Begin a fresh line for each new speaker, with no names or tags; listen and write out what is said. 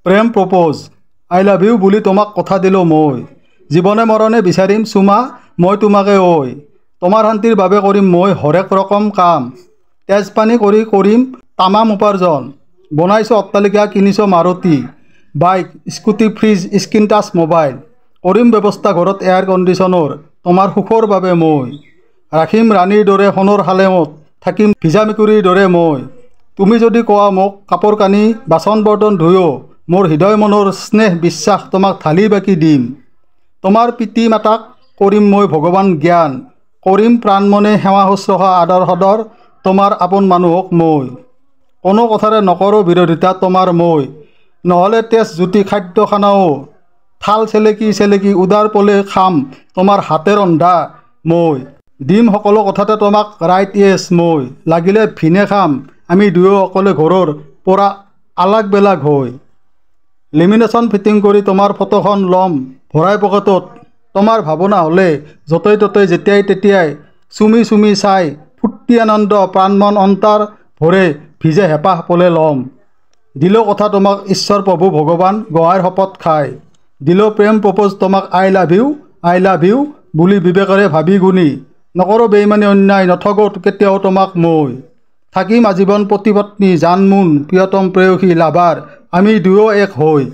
প্ৰেম propose I love you বুলি তোমাক কথা দিলোঁ মই জীৱনে মৰণে বিচাৰিম চুমা মই তোমাকে ঐ তোমাৰ শান্তিৰ বাবে কৰিম মই হৰেক ৰকম কাম তেজপানী কৰি কৰিম তামাম উপাৰ্জন বনাইছোঁ অট্টালিকা কিনিছোঁ Maruti bike scooty fridge screen touch mobile কৰিম ব্যৱস্থা ঘৰত এয়াৰ কণ্ডিশ্যনৰ তোমাৰ সুখৰ বাবে মই ৰাখিম ৰাণীৰ দৰে সোণৰ হালেমত থাকিম ভিজা মেকুৰীৰ দৰে মই তুমি যদি কোৱা মোক কাপোৰ কানি বাচন বৰ্তন ধুয়ো মোৰ হৃদয় মনৰ স্নেহ বিশ্বাস তোমাক ঢালি বাকি দিম তোমাৰ পিতৃ মাতাক কৰিম মই ভগৱান জ্ঞান কৰিম প্ৰাণ মনে সেৱা শুশ্ৰূষা আদৰ সদৰ তোমাৰ আপোন মানুহক মই কোনো কথাৰে নকৰোঁ বিৰোধিতা তোমাৰ মই নহ'লে তেজ জ্যোতি খাদ্য খানাও থাল চেলেকি উদাৰ পলে খাম তোমাৰ হাতে ৰন্ধা মই দিম সকলো কথাতে তোমাক ৰাইট য়েছ মই লাগিলে ভিনে খাম আমি দুয়ো অকলে ঘৰৰ পৰা আলাগ বেলাগ হৈ লেমিনেশ্যন ফিটিং কৰি তোমাৰ ফটোখন ল'ম ভৰাই পকেটত তোমাৰ ভাৱনা হ'লে য'তেই ত'তেই যেতিয়াই তেতিয়াই চুমি চুমি চাই ফূৰ্তি আনন্দ প্ৰাণ মন অন্তৰ ভৰে ভিজে হেঁপাহ পলে ল'ম দিলোঁ কথা তোমাক ঈশ্বৰ প্ৰভু ভগৱান গোহাঁইৰ শপত খাই দিলোঁ প্ৰেম প্ৰপ'জ তোমাক আই লাভ ইউ বুলি বিবেকেৰে ভাবি গুণি নকৰোঁ বেইমানি অন্যায় নঠগো কেতিয়াও তোমাক মই থাকিম আজীৱন পতি পত্নী জান মোন প্ৰিয়তম প্ৰেয়সী লাভাৰ আমি দুয়ো এক হৈ